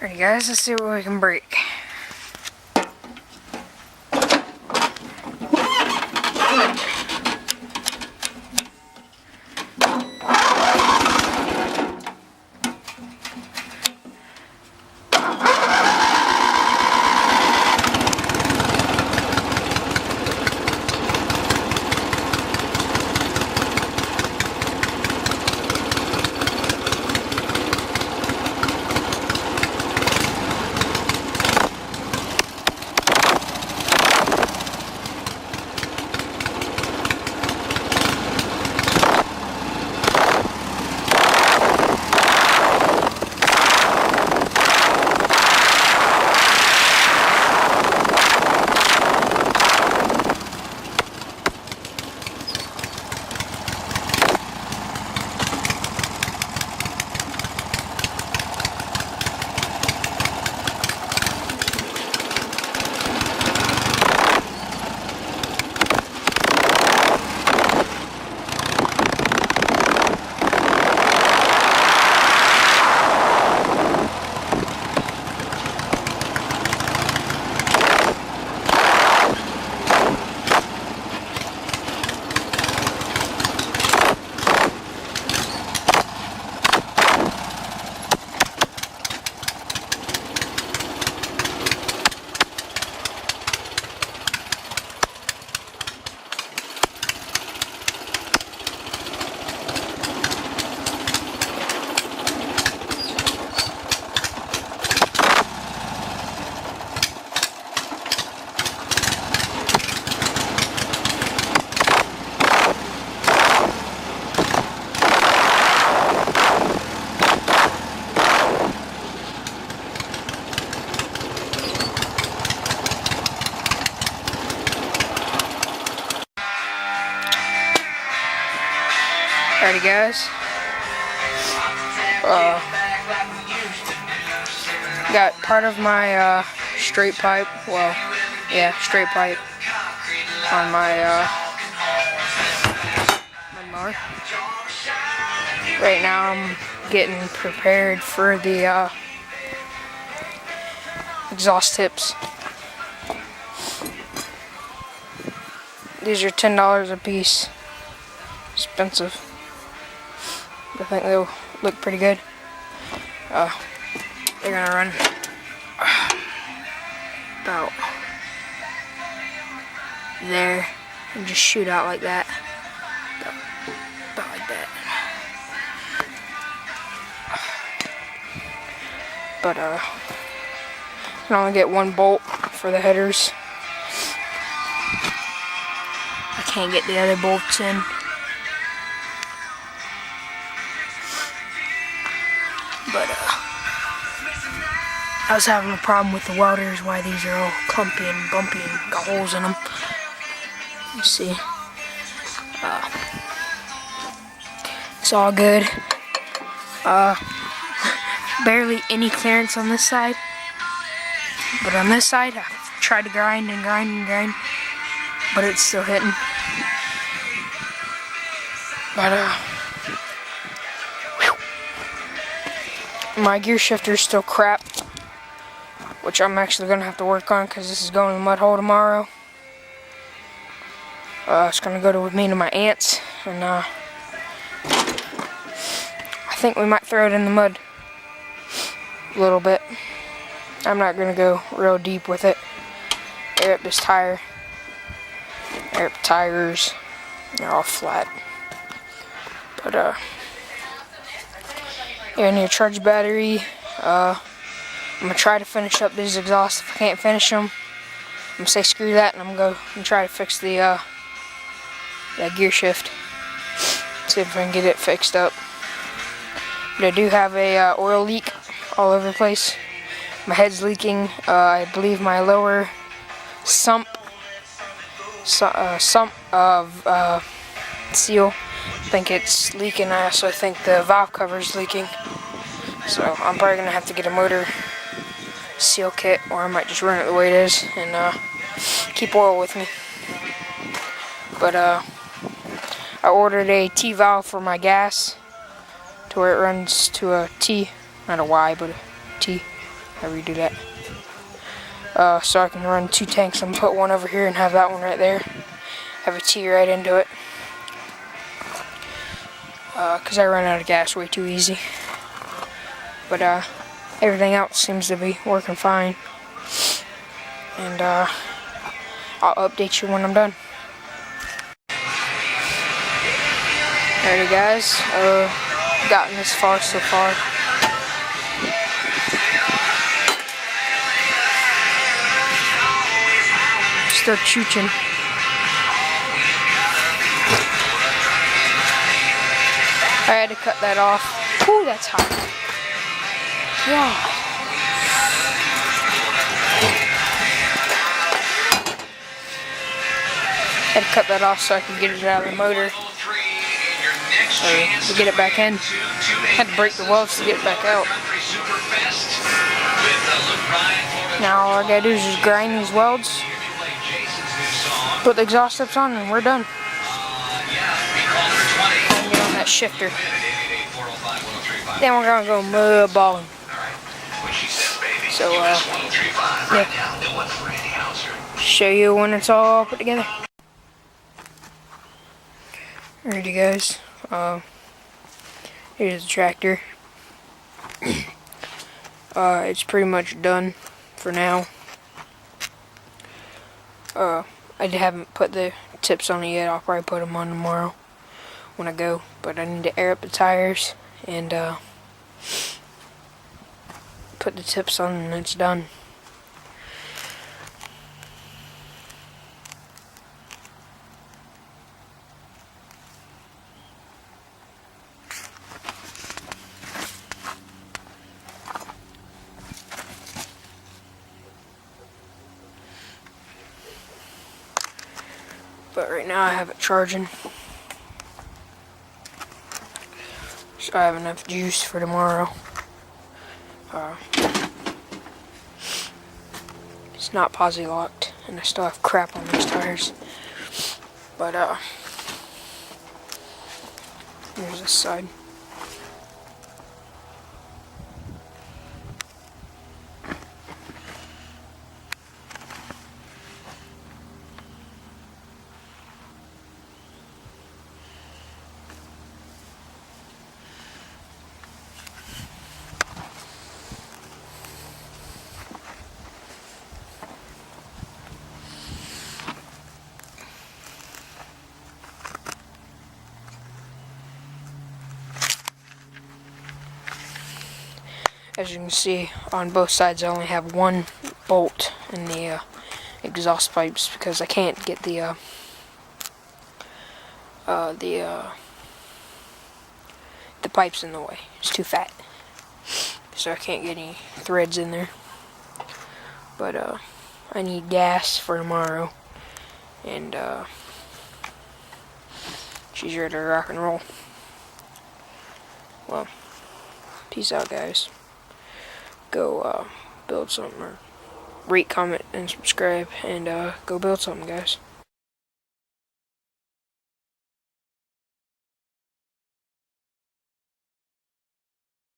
Alrighty guys, let's see what we can break. Alrighty guys, got part of my straight pipe, straight pipe on my mower. Right now I'm getting prepared for the exhaust tips. These are $10 a piece. Expensive. I think they'll look pretty good. They're gonna run about there and just shoot out like that. About like that. But I can only get one bolt for the headers. I can't get the other bolts in. But I was having a problem with the welders, why these are all clumpy and bumpy and got holes in them. You see, it's all good. Barely any clearance on this side, but on this side I tried to grind and grind and grind, but it's still hitting. But my gear shifter is still crap, which I'm actually going to have to work on because this is going in the mud hole tomorrow. It's going to go with me to my aunt's, and I think we might throw it in the mud a little bit. I'm not going to go real deep with it. Air up this tire. Air up the tires. They're all flat. But I need a charge battery. I'm going to try to finish up these exhausts. If I can't finish them, I'm going to say screw that, and I'm going to go and try to fix the that gear shift. See if I can get it fixed up. But I do have a oil leak all over the place. My head's leaking. I believe my lower sump of seal, I think it's leaking. I also think the valve cover is leaking. So I'm probably going to have to get a motor seal kit, or I might just run it the way it is and keep oil with me. But I ordered a T valve for my gas to where it runs to a T, not a Y, but a T. however you do that. So I can run 2 tanks and put one over here and have that one right there. Have a T right into it. Because I run out of gas way too easy. But everything else seems to be working fine. And I'll update you when I'm done. Alrighty guys, gotten this far so far. Still chooching. I had to cut that off. Ooh, that's hot. Yeah. Had to cut that off so I could get it out of the motor. To get it back in. Had to break the welds to get it back out. Now all I gotta do is just grind these welds, put the exhaust tips on, and we're done. And get on that shifter. Then we're gonna go mud balling. So yeah. Show you when it's all put together. Alrighty guys. Here's the tractor. It's pretty much done for now. I haven't put the tips on it yet. I'll probably put them on tomorrow when I go. But I need to air up the tires and put the tips on, and it's done. But right now I have it charging, so I have enough juice for tomorrow. It's not posi locked, and I still have crap on these tires. But here's this side. As you can see, on both sides I only have one bolt in the exhaust pipes because I can't get the pipes in the way. It's too fat, so I can't get any threads in there. But I need gas for tomorrow, and she's ready to rock and roll. Well, peace out, guys. Go build something, or rate, comment, and subscribe, and go build something, guys.